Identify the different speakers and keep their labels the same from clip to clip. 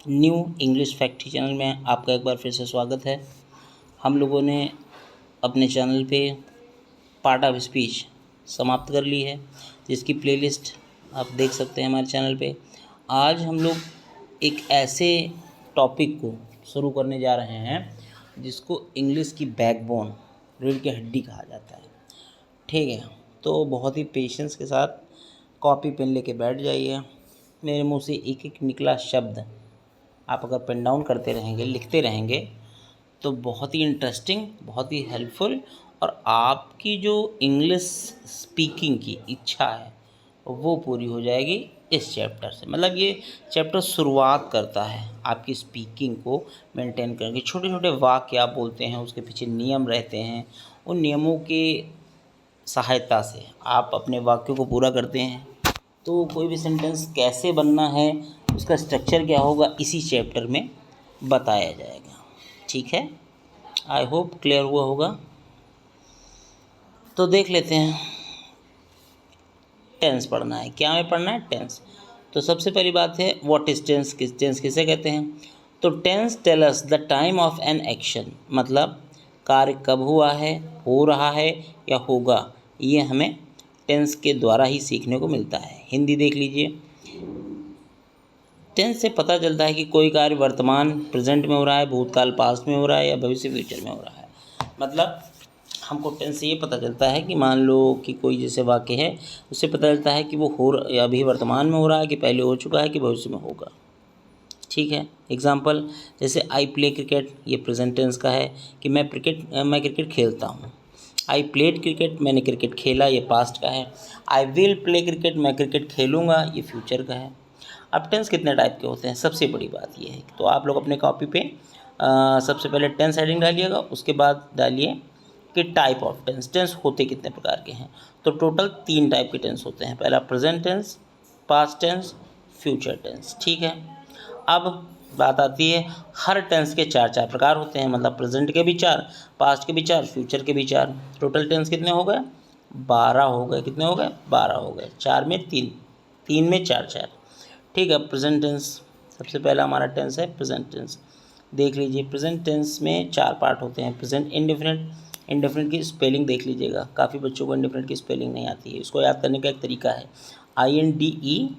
Speaker 1: New English fact channel में आपका एक बार फिर से स्वागत है। हम लोगों ने अपने चैनल पे पार्ट ऑफ स्पीच समाप्त कर ली है, जिसकी प्लेलिस्ट आप देख सकते हैं हमारे चैनल पे। आज हम लोग एक ऐसे टॉपिक को शुरू करने जा रहे हैं जिसको इंग्लिश की बैकबोन, रीढ़ की हड्डी कहा जाता है। ठीक है, तो बहुत ही पेशेंस के साथ कॉपी पेन लेके बैठ जाइए। मेरे मुंह से एक एक निकला शब्द आप अगर पेन डाउन करते रहेंगे, लिखते रहेंगे, तो बहुत ही इंटरेस्टिंग, बहुत ही हेल्पफुल और आपकी जो इंग्लिश स्पीकिंग की इच्छा है वो पूरी हो जाएगी इस चैप्टर से। मतलब ये चैप्टर शुरुआत करता है आपकी स्पीकिंग को मेंटेन करके। छोटे छोटे वाक्य आप बोलते हैं, उसके पीछे नियम रहते हैं, उन नियमों के सहायता से आप अपने वाक्यों को पूरा करते हैं। तो कोई भी सेंटेंस कैसे बनना है, उसका स्ट्रक्चर क्या होगा, इसी चैप्टर में बताया जाएगा। ठीक है, आई होप क्लियर हुआ होगा। तो देख लेते हैं, टेंस पढ़ना है। क्या हमें पढ़ना है? टेंस। तो सबसे पहली बात है, व्हाट इज टेंस? टेंस किसे कहते हैं? तो tense tell us the time of an action, मतलब कार्य कब हुआ है, हो रहा है या होगा, ये हमें टेंस के द्वारा ही सीखने को मिलता है। हिंदी देख लीजिए। टेंस से पता चलता है कि कोई कार्य वर्तमान प्रेजेंट में हो रहा है, भूतकाल पास्ट में हो रहा है या भविष्य फ्यूचर में हो रहा है। मतलब हमको टेंस से ये पता चलता है कि मान लो कि कोई जैसे वाक्य है, उससे पता चलता है कि वो अभी वर्तमान में हो रहा है, कि पहले हो चुका है, कि भविष्य में होगा। ठीक है, एग्जाम्पल जैसे आई प्ले क्रिकेट, ये प्रेजेंट टेंस का है कि मैं क्रिकेट खेलता हूँ। आई प्लेड क्रिकेट, मैंने क्रिकेट खेला, ये पास्ट का है। आई विल प्ले क्रिकेट, मैं क्रिकेट खेलूँगा, ये फ्यूचर का है। अब टेंस कितने टाइप के होते हैं, सबसे बड़ी बात ये है। तो आप लोग अपने कॉपी पे सबसे पहले टेंस हेडिंग डालिएगा, उसके बाद डालिए कि टाइप ऑफ टेंस, टेंस होते कितने प्रकार के हैं। तो टोटल 3 टाइप के टेंस होते हैं। पहला present tense, past tense, future tense. ठीक है, अब बात आती है, हर टेंस के 4 प्रकार होते हैं। मतलब प्रेजेंट के भी 4, पास्ट के भी 4, फ्यूचर के भी 4। टोटल टेंस कितने हो गए? 12 हो गए। कितने हो गए? 12 हो गए। 4 में 3, 3 में 4 4। ठीक है, प्रेजेंट टेंस सबसे पहला हमारा टेंस है प्रेजेंट टेंस। देख लीजिए, प्रेजेंट टेंस में 4 पार्ट होते हैं। प्रेजेंट इंडेफिनिट, इंडेफिनिट की स्पेलिंग देख लीजिएगा। काफ़ी बच्चों को इंडेफिनिट की स्पेलिंग नहीं आती है, इसको याद करने का एक तरीका है, INDEFINITE।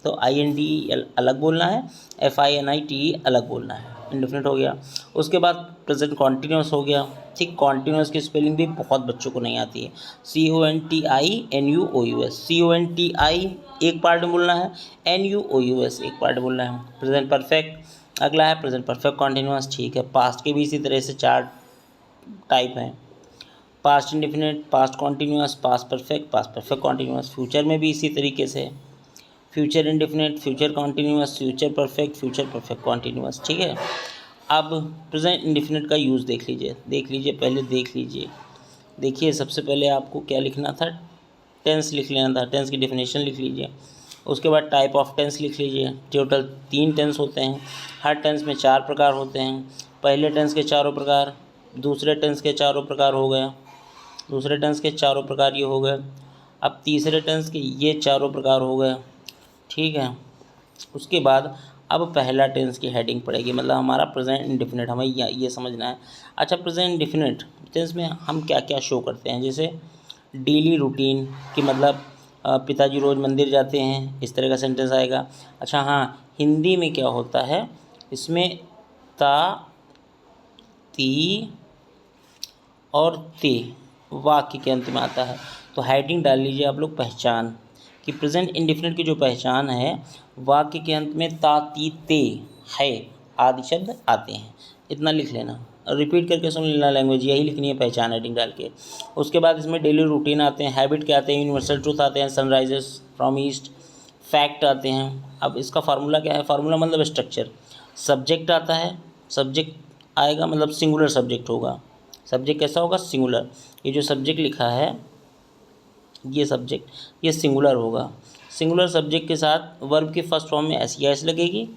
Speaker 1: तो INDE अलग बोलना है, FINITE अलग बोलना है, इंडेफिनिट हो गया। उसके बाद प्रेजेंट कॉन्टीन्यूअस हो गया। ठीक, कॉन्टीन्यूअस की स्पेलिंग भी बहुत बच्चों को नहीं आती है, CONTINUOUS। CONTI एक पार्ट में बोलना है, NUOUS एक पार्ट बोलना है। प्रेजेंट परफेक्ट अगला है, प्रेजेंट परफेक्ट कॉन्टीन्यूअस। ठीक है, पास्ट के भी इसी तरह से 4 टाइप हैं, past indefinite, past continuous, past perfect continuous. Future में भी इसी तरीके से, future indefinite, future continuous, future perfect continuous. ठीक है, अब प्रेजेंट इंडेफिनिट का यूज़ देख लीजिए, पहले देख लीजिए। देखिए, सबसे पहले आपको क्या लिखना था? टेंस लिख लेना था, टेंस की डेफिनेशन लिख लीजिए। उसके बाद टाइप ऑफ टेंस लिख लीजिए। टोटल 3 टेंस होते हैं, हर टेंस में 4 प्रकार होते हैं। पहले टेंस के चारों प्रकार, दूसरे टेंस के चारों प्रकार हो गए, दूसरे टेंस के चारों प्रकार ये हो गए। अब तीसरे टेंस के ये चारों प्रकार हो गए। ठीक है, उसके बाद अब पहला टेंस की हेडिंग पड़ेगी, मतलब हमारा प्रेजेंट इंडेफिनिट, हमें ये समझना है। अच्छा, प्रेजेंट इंडेफिनिट टेंस में हम क्या क्या शो करते हैं? जैसे डेली रूटीन की, मतलब पिताजी रोज़ मंदिर जाते हैं, इस तरह का सेंटेंस आएगा। अच्छा हाँ, हिंदी में क्या होता है, इसमें ता, ती और ते वाक्य के अंत में आता है। तो हेडिंग डाल लीजिए आप लोग, पहचान, कि प्रेजेंट इंडेफिनिट की जो पहचान है, वाक्य के अंत में ता, ती, ते, है आदि शब्द आते हैं। इतना लिख लेना, रिपीट करके सुन लेना लैंग्वेज, यही लिखनी है पहचान हेडिंग डाल के। उसके बाद इसमें डेली रूटीन आते हैं, हैबिट के आते हैं, यूनिवर्सल ट्रूथ आते हैं, सनराइजेस फ्रॉम ईस्ट, फैक्ट आते हैं। अब इसका फार्मूला क्या है? फार्मूला मतलब स्ट्रक्चर। सब्जेक्ट आता है, सब्जेक्ट आएगा मतलब सिंगुलर सब्जेक्ट होगा। सब्जेक्ट कैसा होगा? सिंगुलर। ये जो सब्जेक्ट लिखा है, ये सब्जेक्ट, ये सिंगुलर होगा। सिंगुलर सब्जेक्ट के साथ वर्ब की फर्स्ट फॉर्म में एस या एस लगेगी,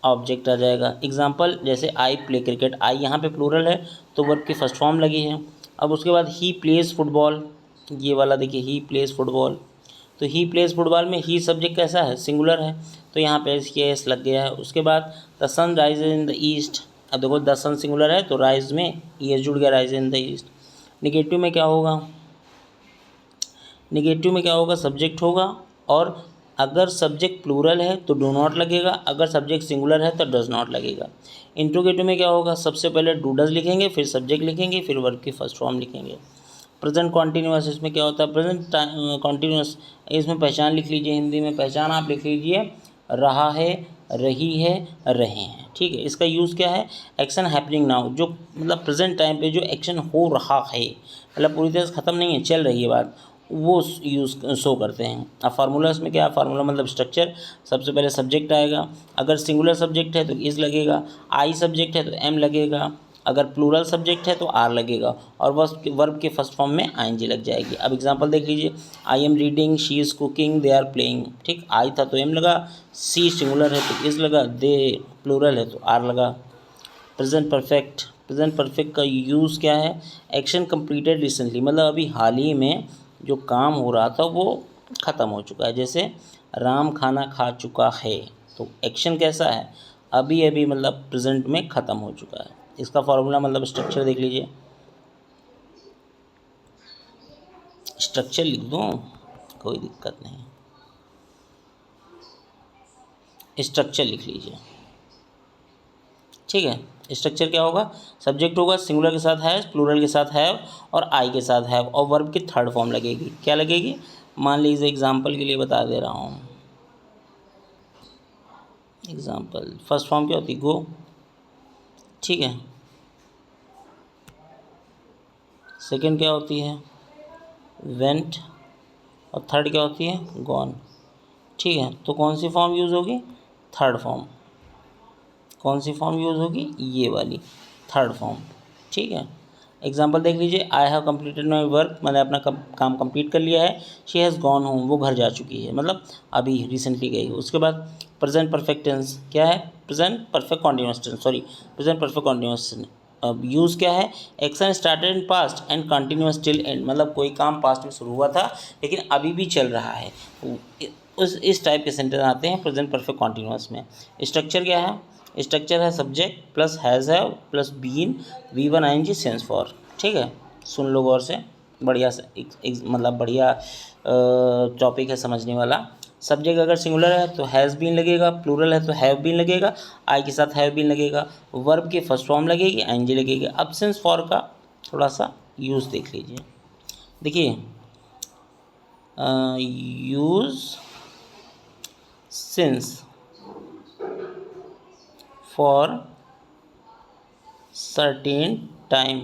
Speaker 1: ऑब्जेक्ट आ जाएगा। एग्जाम्पल जैसे आई प्ले क्रिकेट, आई यहाँ पे प्लूरल है तो वर्ब की फर्स्ट फॉर्म लगी है। अब उसके बाद ही प्लेज फुटबॉल, ये वाला देखिए, ही प्लेज फुटबॉल, तो ही प्लेज फुटबॉल में ही सब्जेक्ट कैसा है, सिंगुलर है, तो यहाँ पे इसके एस लग गया है। उसके बाद the sun rise in the east, अब देखो द सन सिंगुलर है तो राइज में ये जुड़ गया, rise in the east. Negative में क्या होगा, निगेटिव में क्या होगा, सब्जेक्ट होगा, और अगर सब्जेक्ट प्लूरल है तो डू नॉट लगेगा, अगर सब्जेक्ट सिंगुलर है तो डज नॉट लगेगा। इंट्रोगेटिव में क्या होगा, सबसे पहले डू डज लिखेंगे, फिर सब्जेक्ट लिखेंगे, फिर वर्ब की फर्स्ट फॉर्म लिखेंगे। प्रेजेंट कॉन्टीन्यूअस, इसमें क्या होता है, प्रेजेंट कॉन्टीन्यूअस, इसमें पहचान लिख लीजिए, हिंदी में पहचान आप लिख लीजिए, रहा है, रही है, रहे हैं। ठीक है, इसका यूज़ क्या है, एक्शन हैपनिंग नाउ, जो मतलब प्रेजेंट टाइम पे जो एक्शन हो रहा है, मतलब पूरी तरह से ख़त्म नहीं है, चल रही है बात, वो यूज़ शो करते हैं। अब फार्मूला इसमें क्या है, फार्मूला मतलब स्ट्रक्चर, सबसे पहले सब्जेक्ट आएगा, अगर सिंगुलर सब्जेक्ट है तो इज लगेगा, आई सब्जेक्ट है तो एम लगेगा, अगर प्लूरल सब्जेक्ट है तो आर लगेगा, और बस वर्ब के फर्स्ट फॉर्म में आईएनजी लग जाएगी। अब एग्जांपल देख लीजिए, I am reading, she is cooking, they are playing. ठीक, आई था तो एम लगा, सी सिंगुलर है तो इज लगा, दे प्लूरल है तो आर लगा। प्रेजेंट परफेक्ट, प्रेजेंट परफेक्ट का यूज़ क्या है, एक्शन कंप्लीटेड रिसेंटली, मतलब अभी हाल ही में जो काम हो रहा था वो ख़त्म हो चुका है। जैसे राम खाना खा चुका है, तो एक्शन कैसा है, अभी अभी मतलब प्रेजेंट में ख़त्म हो चुका है। इसका फॉर्मूला मतलब स्ट्रक्चर देख लीजिए, स्ट्रक्चर लिख दूँ, कोई दिक्कत नहीं, स्ट्रक्चर लिख लीजिए। ठीक है, स्ट्रक्चर क्या होगा, सब्जेक्ट होगा, सिंगुलर के साथ हैज़, प्लूरल के साथ हैव, और आई के साथ हैव, और वर्ब की थर्ड फॉर्म लगेगी, क्या लगेगी, मान लीजिए एग्जाम्पल के लिए बता दे रहा हूँ, एग्जाम्पल फर्स्ट फॉर्म क्या होती है, गो। ठीक है, सेकंड क्या होती है, वेंट, और थर्ड क्या होती है, गॉन। ठीक है, तो कौन सी फॉर्म यूज़ होगी, थर्ड फॉर्म, कौन सी फॉर्म यूज़ होगी, ये वाली थर्ड फॉर्म। ठीक है, एग्जाम्पल देख लीजिए, I have completed my work, मैंने अपना काम कंप्लीट कर लिया है, शी हैज़ गॉन होम, वो घर जा चुकी है, मतलब अभी रिसेंटली गई है। उसके बाद प्रेजेंट परफेक्ट टेंस क्या है, present perfect continuous tense, sorry present perfect continuous tense. अब यूज़ क्या है, action started in past and continuous till end, मतलब कोई काम पास्ट में शुरू हुआ था लेकिन अभी भी चल रहा है, उस इस टाइप के सेंटेंस आते हैं प्रेजेंट परफेक्ट कॉन्टिन्यूअस में। स्ट्रक्चर क्या है, स्ट्रक्चर है subject plus has have plus been, V one ING since for. ठीक है, सुन लो गौर से, बढ़िया से मतलब बढ़िया टॉपिक है समझने वाला। सब्जेक्ट अगर सिंगुलर है तो हैज़ बीन लगेगा, प्लूरल है तो हैव बीन लगेगा, आई के साथ हैव बीन लगेगा, वर्ब की फर्स्ट फॉर्म लगेगी, आईएनजी लगेगी। अब सेंस फॉर का थोड़ा सा यूज़ देख लीजिए, देखिए use since for certain time.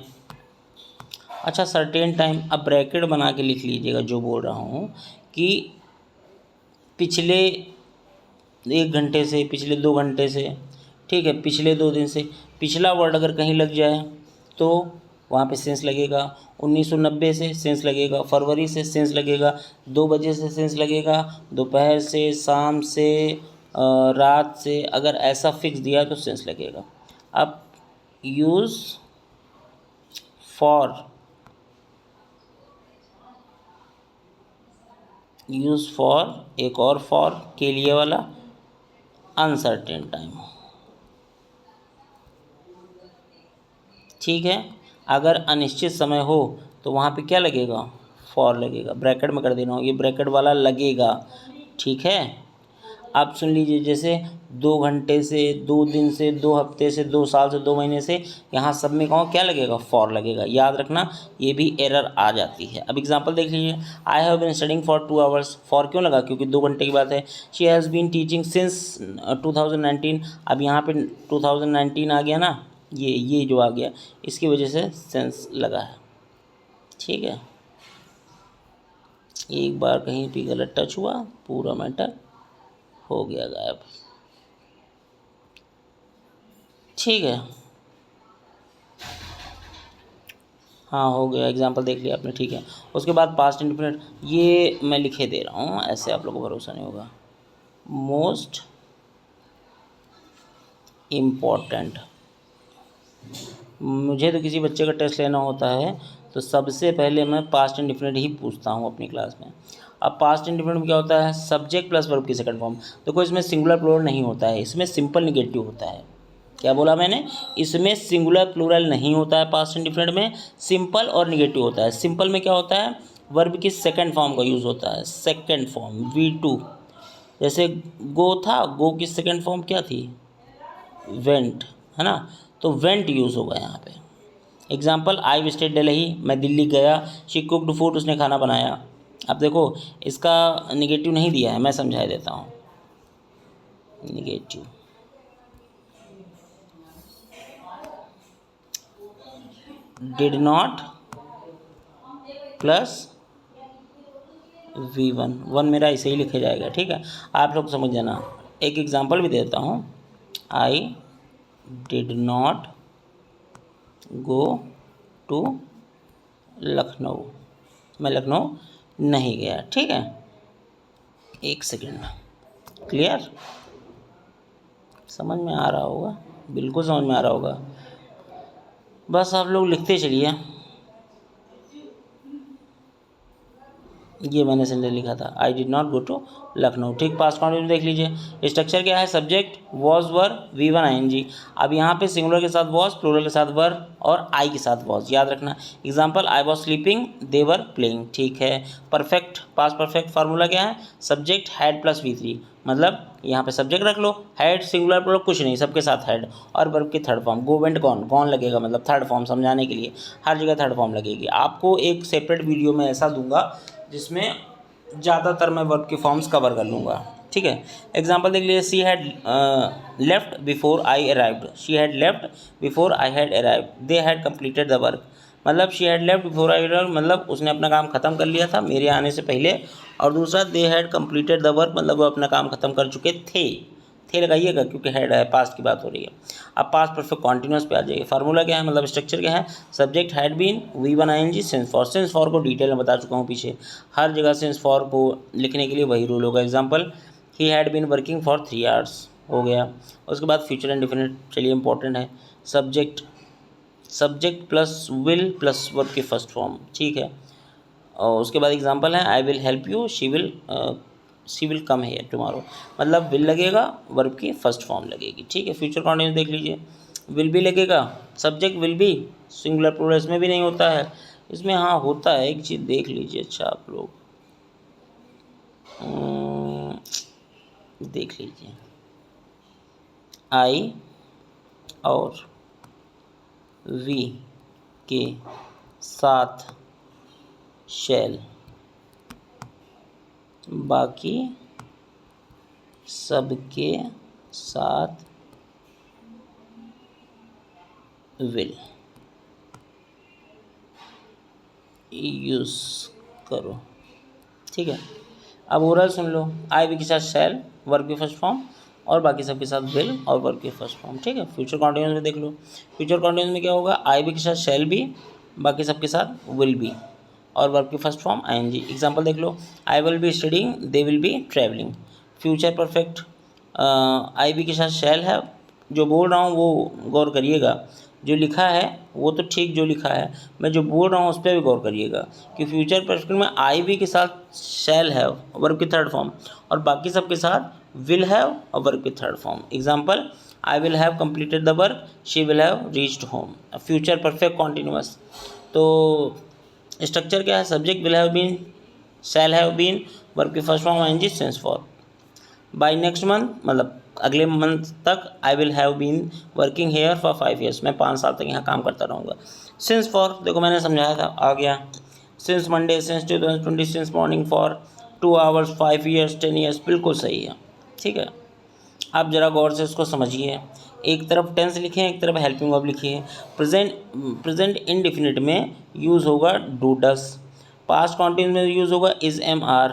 Speaker 1: अच्छा, सर्टेन टाइम, अब ब्रैकेट बना के लिख लीजिएगा जो बोल रहा हूँ, कि पिछले 1 घंटे से, पिछले 2 घंटे से, ठीक है, पिछले 2 दिन से, पिछला वर्ड अगर कहीं लग जाए तो वहाँ पे सेंस लगेगा। 1990 से सेंस लगेगा, फरवरी से सेंस लगेगा, 2 बजे से सेंस लगेगा, दोपहर से, शाम से, रात से, अगर ऐसा फिक्स दिया तो सेंस लगेगा। अब यूज़ फॉर, यूज़ फॉर, एक और फॉर के लिए वाला, अनसर्टेन टाइम। ठीक है, अगर अनिश्चित समय हो तो वहाँ पे क्या लगेगा, फॉर लगेगा, ब्रैकेट में कर देना हो, ये ब्रैकेट वाला लगेगा। ठीक है, आप सुन लीजिए, जैसे 2 घंटे से, 2 दिन से, 2 हफ्ते से, 2 साल से, 2 महीने से, यहाँ सब में कहो क्या लगेगा, फॉर लगेगा। याद रखना, ये भी एरर आ जाती है। अब एग्जांपल देख लीजिए, I have been studying for 2 hours, for क्यों लगा, क्योंकि 2 घंटे की बात है। She has been teaching since 2019, अब यहाँ पे 2019 आ गया ना, ये जो आ गया, इसकी वजह से सेंस लगा है। ठीक है, एक बार कहीं भी गलत टच हुआ, पूरा मैटर हो गया गायब। ठीक है, हाँ हो गया, एग्जांपल देख लिया आपने। ठीक है, उसके बाद पास्ट इंडेफिनिट, ये मैं लिखे दे रहा हूँ, ऐसे आप लोगों को भरोसा नहीं होगा। मोस्ट इम्पॉर्टेंट, मुझे तो किसी बच्चे का टेस्ट लेना होता है तो सबसे पहले मैं पास्ट इंडेफिनिट ही पूछता हूँ अपनी क्लास में। अब पास्ट इंडिफिनिट में क्या होता है, सब्जेक्ट प्लस वर्ब की सेकंड फॉर्म। देखो इसमें सिंगुलर प्लूरल नहीं होता है, इसमें सिंपल निगेटिव होता है। क्या बोला मैंने, इसमें सिंगुलर प्लूरल नहीं होता है पास्ट इंडिफिनिट में, सिंपल और निगेटिव होता है। सिंपल में क्या होता है, वर्ब की सेकंड फॉर्म का यूज़ होता है, सेकंड फॉर्म V2। जैसे गो था, गो की सेकंड फॉर्म क्या थी, वेंट, है ना, तो वेंट यूज़ होगा यहाँ पे। एग्जाम्पल, आई विजिटेड दिल्ली, मैं दिल्ली गया। शी कुक्ड फूड, उसने खाना बनाया। अब देखो इसका निगेटिव नहीं दिया है, मैं समझा देता हूँ। Negative did not plus V1, one मेरा ऐसे ही लिखा जाएगा, ठीक है, आप लोग समझ जाना। एक एग्जांपल भी देता हूँ, I did not go to Lucknow, मैं लखनऊ नहीं गया, ठीक है। एक सेकेंड, क्लियर, समझ में आ रहा होगा, बिल्कुल समझ में आ रहा होगा, बस आप लोग लिखते चलिए। ये मैंने सेंटेंस लिखा था, I did not go to Lucknow, ठीक। पास्ट कंटिन्यूस देख लीजिए, स्ट्रक्चर क्या है, subject was were V1 ING। अब यहाँ पे सिंगुलर के साथ वॉज, प्लूरल के साथ वर और आई के साथ वॉज, याद रखना। Example, I was sleeping, they were playing, ठीक है। परफेक्ट, पास्ट परफेक्ट फार्मूला क्या है, सब्जेक्ट हैड प्लस V3, मतलब यहाँ पे सब्जेक्ट रख लो, हैड सिंगुलर प्लूरल कुछ नहीं, सबके साथ हैड, और वर्ब की third form, go went gone, gone लगेगा मतलब थर्ड फॉर्म, समझाने के लिए हर जगह थर्ड फॉर्म लगेगी। आपको एक सेपरेट वीडियो में ऐसा दूंगा जिसमें ज़्यादातर मैं वर्ब की फॉर्म्स कवर कर लूँगा, ठीक है। एग्जांपल देख लीजिए, she had left before I arrived, she had left before I had arrived, they had completed the work, मतलब she had left before I arrived, मतलब उसने अपना काम ख़त्म कर लिया था मेरे आने से पहले, और दूसरा दे हैड कंप्लीटेड द वर्क, मतलब वो अपना काम ख़त्म कर चुके थे लगाइएगा क्योंकि हेड है, पास्ट की बात हो रही है। अब पास्ट परफेक्ट कॉन्टिन्यूस पे आ जाइए, फार्मूला क्या है, मतलब स्ट्रक्चर क्या है, subject had been, V1 ING, since for को डिटेल में बता चुका हूँ पीछे, हर जगह सिंस फॉर को लिखने के लिए वही रूल होगा। Example, he had been working for 3 hours, हो गया। उसके बाद फ्यूचर इंडेफिनिट, चलिए इंपॉर्टेंट है, subject plus will plus verb की फर्स्ट फॉर्म, ठीक है। और उसके बाद एग्जाम्पल है, I will help you, she will come here tomorrow, मतलब विल लगेगा, वर्ब की फर्स्ट फॉर्म लगेगी, ठीक है। फ्यूचर कॉन्टिन्यूस देख लीजिए, विल भी लगेगा, सब्जेक्ट विल भी, सिंगुलर प्लूरल इसमें भी नहीं होता है, इसमें हाँ होता है, एक चीज़ देख लीजिए, अच्छा आप लोग देख लीजिए, आई और वी के साथ शैल, बाकी सबके साथ विल यूज़ करो, ठीक है। अब oral soon low, I we के साथ शैल, वर्ब की फर्स्ट फॉर्म, और बाकी सबके साथ विल और वर्ब की फर्स्ट फॉर्म, ठीक है। फ्यूचर कॉन्टिन्यूस में देख लो, फ्यूचर कॉन्टिन्यूस में क्या होगा, आई वी के साथ शैल भी, बाकी सबके साथ विल भी, और वर्ब की फर्स्ट फॉर्म ING। एग्जांपल देख लो, I will be studying, they will be travelling. Future perfect, I we के साथ शैल है, जो बोल रहा हूँ वो गौर करिएगा, जो लिखा है वो तो ठीक जो लिखा है, मैं जो बोल रहा हूँ उस पर भी गौर करिएगा कि फ्यूचर परफेक्ट में आई वी के साथ शैल है, वर्ब की थर्ड फॉर्म, और बाकी सब के साथ विल हैव और वर्ब की third form. Example, I will have completed the work, she will have reached home. Future perfect continuous, तो स्ट्रक्चर क्या है, subject will have been, shall have been, verb की first form ING, since for. By next month, मतलब अगले month तक, I will have been working here for 5 years, मैं 5 साल तक यहाँ काम करता रहूँगा। सिंस फॉर, देखो मैंने समझाया था, आ गया। Since Monday, since 2020, since morning, for 2 hours, 5 years, 10 years, बिल्कुल सही है, ठीक है। आप ज़रा गौर से इसको समझिए, एक तरफ टेंस लिखे, एक तरफ हेल्पिंग वर्ब लिखिए। प्रेजेंट इंडेफिनिट में यूज़ होगा डू डस, पास्ट कॉन्टिन्यूस में यूज़ होगा is am are,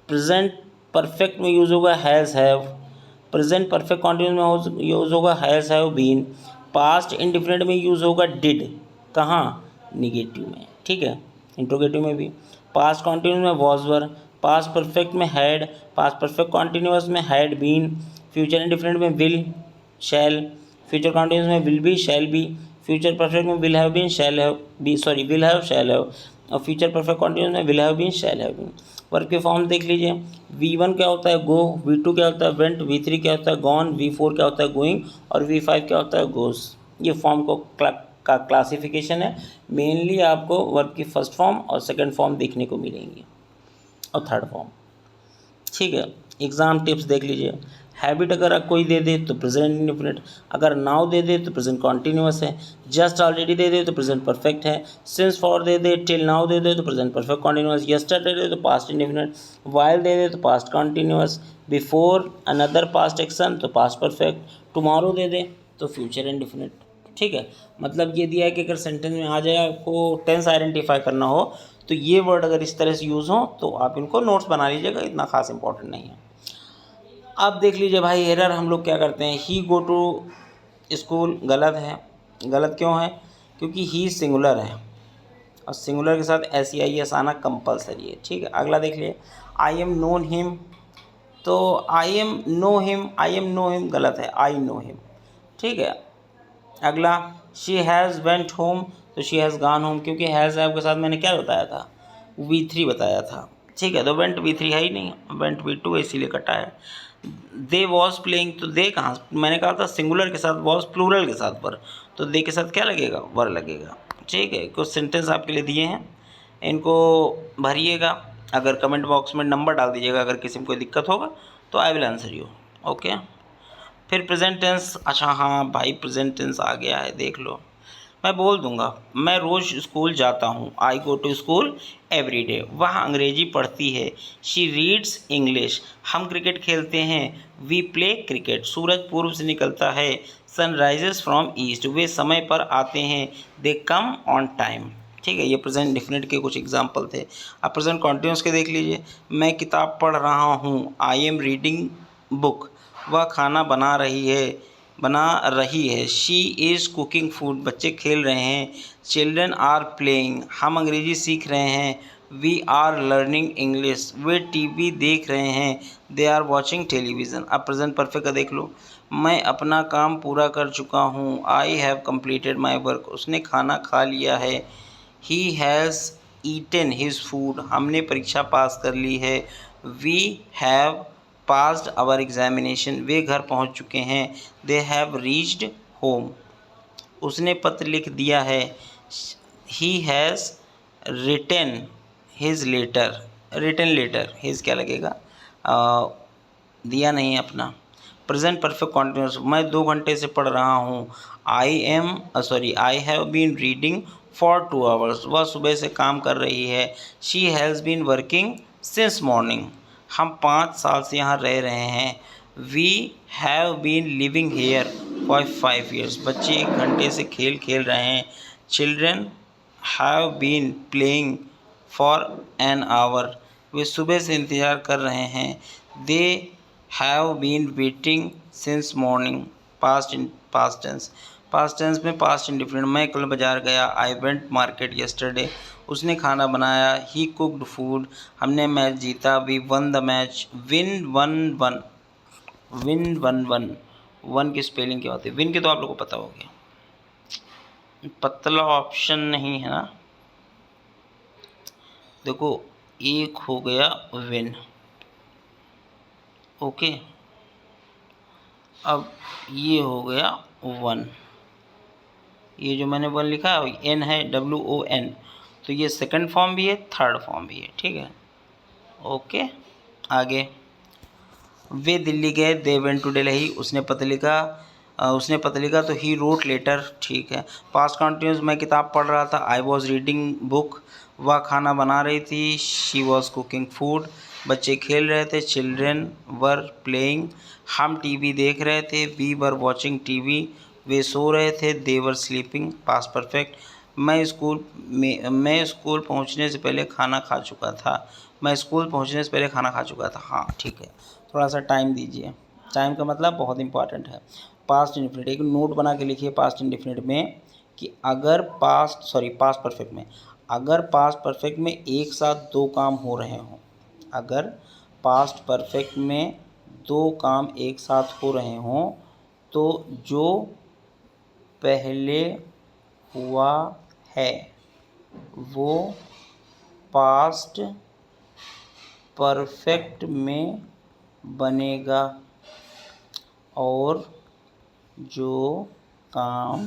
Speaker 1: present perfect में यूज़ होगा has have, present perfect continuous में यूज़ होगा has have been, past indefinite में यूज़ होगा डिड, कहाँ, निगेटिव में, ठीक है, इंट्रोगेटिव में भी। पास्ट कॉन्टिन्यूस में वॉज वर, पास्ट परफेक्ट में हैड, पास्ट परफेक्ट कॉन्टिन्यूस में हैड बीन, फ्यूचर इंडेफिनिट में विल शैल, फ्यूचर कॉन्टिन्यूस में will be shall be, future perfect में will have been shall have be, sorry will have shall have, और future perfect continuous में will have been shall have been. Verb के form देख लीजिए। V1 क्या होता है, गो। V2 क्या होता है, वेंट। V3 क्या होता है, गॉन। V4 क्या होता है, गोइंग। और V5 क्या होता है, गोस। ये फॉर्म का क्लासिफिकेशन है। मेनली आपको वर्ब की फर्स्ट फॉर्म और सेकंड फॉर्म देखने को मिलेंगी, और थर्ड फॉर्म। ठीक है, एग्ज़ाम टिप्स देख लीजिए। हैबिट अगर कोई दे दे तो प्रेजेंट इंडेफिनिट, अगर नाउ दे दे तो प्रेजेंट कॉन्टिन्यूअस है। जस्ट ऑलरेडी दे दे तो प्रेजेंट परफेक्ट है। सिंस फॉर दे दे, टिल नाउ दे दे तो प्रेजेंट परफेक्ट कॉन्टिन्यूअस। यस्टरडे दे दे तो पास्ट इंडेफिनिट। वाइल दे दे तो past continuous. Before another past action तो पास्ट परफेक्ट। टुमारो दे दे तो फ्यूचर इंडेफिनिट। ठीक है, मतलब ये दिया है कि अगर सेंटेंस में आ जाए आपको टेंस आइडेंटिफाई करना हो तो ये वर्ड अगर इस तरह से यूज़ हो तो आप इनको नोट्स बना लीजिएगा, इतना खास इंपॉर्टेंट नहीं है। अब देख लीजिए भाई, एरर हम लोग क्या करते हैं, ही गो टू स्कूल गलत है। गलत क्यों है, क्योंकि ही सिंगुलर है और सिंगुलर के साथ SEIS आना कंपलसरी है। ठीक है, अगला देख लिए, आई एम नोन हिम, तो आई एम नो हिम गलत है, आई नो हिम। ठीक है, अगला, शी हैज़ वेंट होम, तो शी हैज़ गॉन होम, क्योंकि हैज़ ऐप के साथ मैंने क्या बताया था, V3 बताया था। ठीक है, तो वेंट V3 है ही नहीं, वेंट V2 है, इसीलिए कटा है। दे वॉज प्लेइंग, तो दे कहाँ, मैंने कहा था सिंगुलर के साथ वॉज, प्लूरल के साथ वर, तो दे के साथ क्या लगेगा, वर लगेगा। ठीक है, कुछ सेंटेंस आपके लिए दिए हैं, इनको भरिएगा। अगर कमेंट बॉक्स में नंबर डाल दीजिएगा, अगर किसी में कोई दिक्कत होगा तो I will answer you. Okay, फिर प्रेजेंट टेंस, अच्छा हाँ भाई प्रेजेंट टेंस आ गया है, देख लो। मैं बोल दूंगा, मैं रोज़ स्कूल जाता हूँ, I go to school every day. वह अंग्रेजी पढ़ती है, शी रीड्स इंग्लिश। हम क्रिकेट खेलते हैं, वी प्ले क्रिकेट। सूरज पूर्व से निकलता है, सन राइजेस फ्रॉम ईस्ट। वे समय पर आते हैं, दे कम ऑन टाइम। ठीक है, ये प्रेजेंट डेफिनेट के कुछ एग्जाम्पल थे। अब प्रेजेंट कॉन्टिन्यूस के देख लीजिए, मैं किताब पढ़ रहा हूँ, आई एम रीडिंग बुक। वह खाना बना रही है, शी इज़ कुकिंग फूड। बच्चे खेल रहे हैं, चिल्ड्रन आर प्लेइंग। हम अंग्रेजी सीख रहे हैं, वी आर लर्निंग इंग्लिश। वे टीवी देख रहे हैं, दे आर वॉचिंग टेलीविज़न। अब प्रेजेंट परफेक्ट का देख लो, मैं अपना काम पूरा कर चुका हूँ, I have completed my work. उसने खाना खा लिया है, he has eaten his food. हमने परीक्षा पास कर ली है, we have passed our examination. वे घर पहुंच चुके हैं, दे हैव रीच्ड होम। उसने पत्र लिख दिया है, he has written his letter. Written letter, his क्या लगेगा, दिया नहीं अपना। प्रेजेंट परफेक्ट कॉन्टिन्यूस, मैं 2 घंटे से पढ़ रहा हूँ, I have been reading for 2 hours. वह सुबह से काम कर रही है, she has been working since morning. हम 5 साल से यहाँ रह रहे हैं, we have been living here for 5 years. बच्चे 1 घंटे से खेल खेल रहे हैं, children have been playing for an hour. वे सुबह से इंतज़ार कर रहे हैं, they have been waiting since morning. Past tense में पास्ट इंडिफरेंट, मैं कल बाजार गया, आई वेंट मार्केट यस्टरडे। उसने खाना बनाया, ही कुकड फूड। हमने मैच जीता, we won the match. Win won one की स्पेलिंग क्या होती है, विन की तो आप लोगों को पता हो गया, पतला ऑप्शन नहीं है ना। देखो, एक हो गया विन। ओके, अब ये हो गया वन, ये जो मैंने वन लिखा है एन है, WON, तो ये सेकंड फॉर्म भी है, थर्ड फॉर्म भी है। ठीक है, ओके, आगे, वे दिल्ली गए, दे वेंट टू दिल्ली। उसने पत्र लिखा तो ही रोट लेटर। ठीक है, पास्ट कंटिन्यूस, मैं किताब पढ़ रहा था, आई वॉज रीडिंग बुक। वह खाना बना रही थी, शी वॉज कुकिंग फूड। बच्चे खेल रहे थे, चिल्ड्रेन वर प्लेइंग। हम टीवी देख रहे थे, वी वर वॉचिंग टीवी। वे सो रहे थे, दे वर स्लीपिंग। पास्ट परफेक्ट, मैं स्कूल पहुंचने से पहले खाना खा चुका था। मैं स्कूल पहुंचने से पहले खाना खा चुका था। हाँ ठीक है, थोड़ा सा टाइम दीजिए, टाइम का मतलब बहुत इंपॉर्टेंट है। पास्ट इंडिफिनिट, एक नोट बना के लिखिए पास्ट इंडिफिनिट में कि अगर पास्ट परफेक्ट में, अगर पास्ट परफेक्ट में एक साथ 2 काम हो रहे हों, अगर पास्ट परफेक्ट में 2 काम एक साथ हो रहे हों तो जो पहले हुआ है वो पास्ट परफेक्ट में बनेगा और जो काम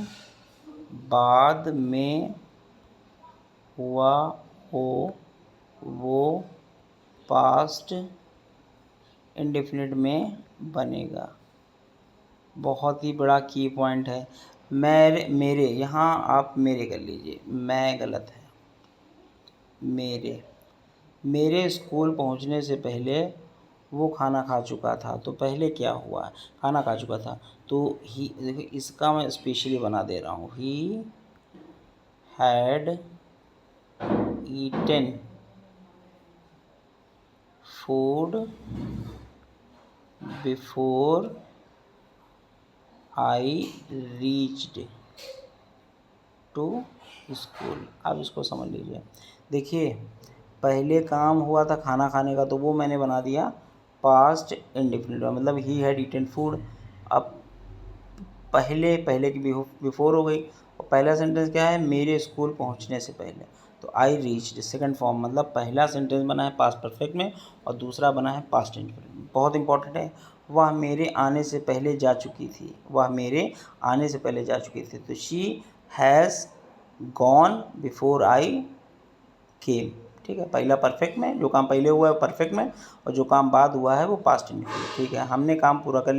Speaker 1: बाद में हुआ हो वो पास्ट इंडेफिनिट में बनेगा। बहुत ही बड़ा की पॉइंट है। मेरे यहाँ आप मेरे कर लीजिए, मैं गलत है। मेरे स्कूल पहुँचने से पहले वो खाना खा चुका था। तो पहले क्या हुआ, खाना खा चुका था। तो ही, देखो इसका मैं स्पेशली बना दे रहा हूँ। He had eaten food before I reached to school. अब इसको समझ लीजिए। देखिए, पहले काम हुआ था खाना खाने का, तो वो मैंने बना दिया पास्ट इंडेफिनिट, मतलब ही हैड ईटन फूड। अब पहले की बिफोर हो गई, और पहला सेंटेंस क्या है, मेरे स्कूल पहुंचने से पहले। तो आई रीच्ड सेकंड फॉर्म, मतलब पहला सेंटेंस बना है पास्ट परफेक्ट में और दूसरा बना है पास्ट इंडेफिनिट में। बहुत इंपॉर्टेंट है। वह मेरे आने से पहले जा चुकी थी। वह मेरे आने से पहले जा चुकी थी। तो she has gone before I came. ठीक है, पहला परफेक्ट में, जो काम पहले हुआ है परफेक्ट में, और जो काम बाद हुआ है वो पास्ट इंडेफिनिट। ठीक है, हमने काम पूरा कर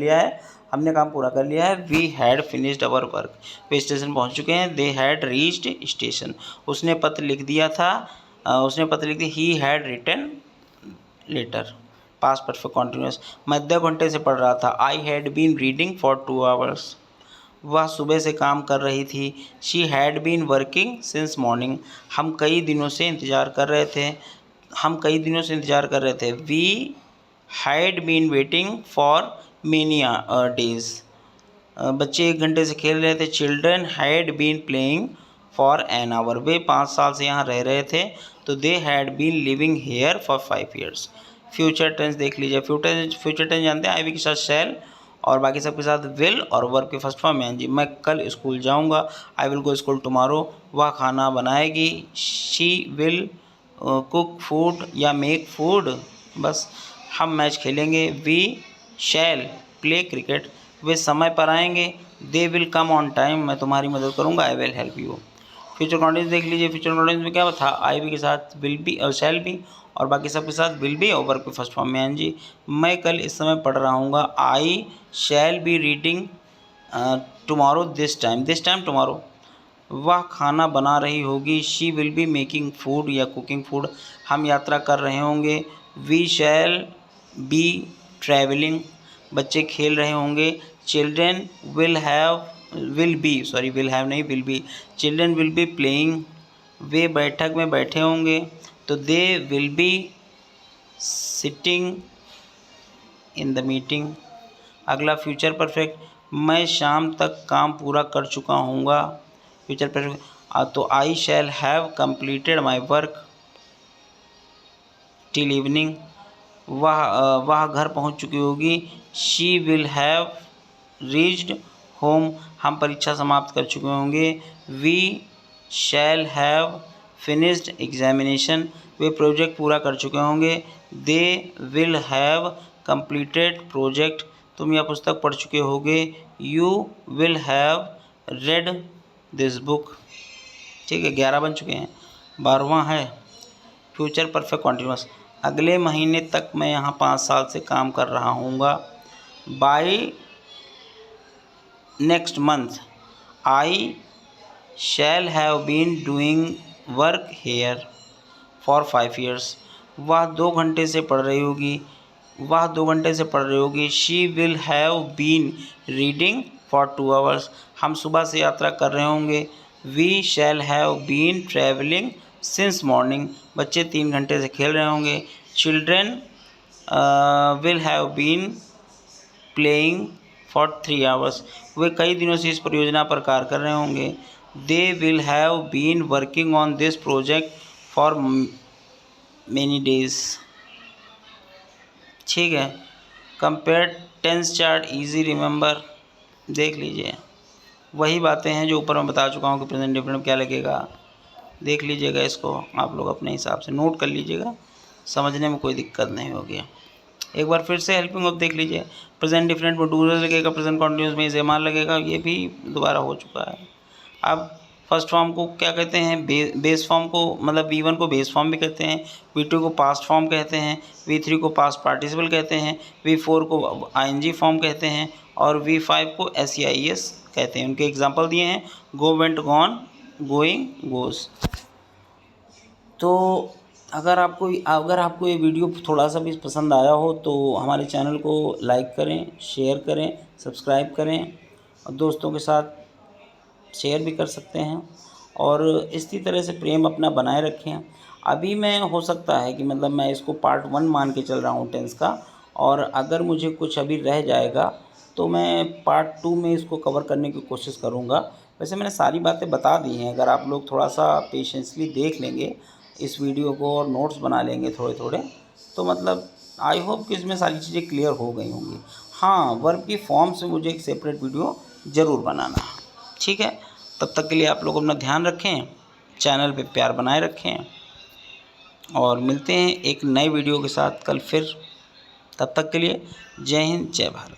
Speaker 1: लिया है। We had finished our work. वे स्टेशन पहुंच चुके हैं। They had reached station. उसने पत्र लिख दिया। He had written letter. Past perfect continuous. मैं 2 घंटे से पढ़ रहा था। I had been reading for 2 hours. वह सुबह से काम कर रही थी। She had been working since morning. हम कई दिनों से इंतज़ार कर रहे थे। We had been waiting for many days. बच्चे 1 घंटे से खेल रहे थे। Children had been playing for an hour. वे 5 साल से यहाँ रह रहे थे। तो they had been living here for 5 years। Future tense देख लीजिए। फ्यूचर टेंस जानते हैं, आई वी के साथ शैल और बाकी सबके साथ विल, और वर्ब के फर्स्ट फॉर्म में जी। मैं कल स्कूल जाऊंगा। I will go school tomorrow. वह खाना बनाएगी। शी विल कुक फूड या मेक फूड। बस। हम मैच खेलेंगे। We shall play cricket. वे समय पर आएंगे। They will come on time. मैं तुम्हारी मदद करूंगा। I will help you. Future continuous देख लीजिए। फ्यूचर कॉन्टिन्यूस में क्या था, आई वी के साथ विल बी और शैल बी, और बाकी सब के साथ विल बी और वर्ब के फर्स्ट फॉर्म में एनजी। मैं कल इस समय पढ़ रहा हूँ। I shall be reading tomorrow this time tomorrow. वह खाना बना रही होगी। She will be making food या कुकिंग फूड। हम यात्रा कर रहे होंगे। We shall be travelling. बच्चे खेल रहे होंगे। Children will be children will be playing. वे बैठक में बैठे होंगे। तो they will be sitting in the meeting. अगला फ्यूचर परफेक्ट। मैं शाम तक काम पूरा कर चुका हूँगा। Future perfect. तो I shall have completed my work till evening. वह घर पहुँच चुकी होगी। She will have reached home. हम परीक्षा समाप्त कर चुके होंगे। We shall have finished examination. वे प्रोजेक्ट पूरा कर चुके होंगे। They will have completed project. तुम यह पुस्तक पढ़ चुके होगे। You will have read this book. ठीक है, 11 बन चुके हैं। 12वां है फ्यूचर परफेक्ट कॉन्टिन्यूअस। अगले महीने तक मैं यहाँ 5 साल से काम कर रहा हूँगा। By next month I shall have been doing work here for 5 years। वह 2 घंटे से पढ़ रही होगी। She will have been reading for 2 hours। हम सुबह से यात्रा कर रहे होंगे। We shall have been travelling since morning. बच्चे 3 घंटे से खेल रहे होंगे। Children will have been playing for 3 hours। वे कई दिनों से इस परियोजना पर कार्य कर रहे होंगे। They will have been working on this project for many days. ठीक है, compare tense chart easy remember देख लीजिए। वही बातें हैं जो ऊपर मैं बता चुका हूँ कि प्रेजेंट इंडेफिनिट क्या लगेगा। देख लीजिएगा, इसको आप लोग अपने हिसाब से नोट कर लीजिएगा। समझने में कोई दिक्कत नहीं होगी। एक बार फिर से हेल्पिंग ऑफ देख लीजिए। प्रेजेंट डिफरेंट में डूरल लगेगा, प्रेजेंट कॉन्टिन्यूस में इस्तेमाल लगेगा, ये भी दोबारा हो चुका है। अब फर्स्ट फॉर्म को क्या कहते हैं, बेस फॉर्म को, मतलब V1 को बेस फॉर्म भी कहते हैं, V2 को पास्ट फॉर्म कहते हैं, V3 को पास्ट पार्टिसिपल कहते हैं, V4 को ING फॉर्म कहते हैं और V5 को SEIS कहते हैं। उनके एग्जांपल दिए हैं, गो, वेंट, गॉन, गोइंग, गोस। तो अगर आपको ये वीडियो थोड़ा सा भी पसंद आया हो तो हमारे चैनल को लाइक करें, शेयर करें, सब्सक्राइब करें और दोस्तों के साथ शेयर भी कर सकते हैं और इसी तरह से प्रेम अपना बनाए रखें। अभी मैं हो सकता है कि मतलब मैं इसको पार्ट 1 मान के चल रहा हूँ टेंस का, और अगर मुझे कुछ अभी रह जाएगा तो मैं पार्ट 2 में इसको कवर करने की कोशिश करूँगा। वैसे मैंने सारी बातें बता दी हैं, अगर आप लोग थोड़ा सा पेशेंसली देख लेंगे इस वीडियो को और नोट्स बना लेंगे थोड़े थोड़े, तो मतलब आई होप कि इसमें सारी चीज़ें क्लियर हो गई होंगी। हाँ, वर्ब की फॉर्म से मुझे एक सेपरेट वीडियो ज़रूर बनाना है, ठीक है। तब तक के लिए आप लोग अपना ध्यान रखें, चैनल पे प्यार बनाए रखें और मिलते हैं एक नए वीडियो के साथ कल फिर। तब तक के लिए जय हिंद, जय भारत।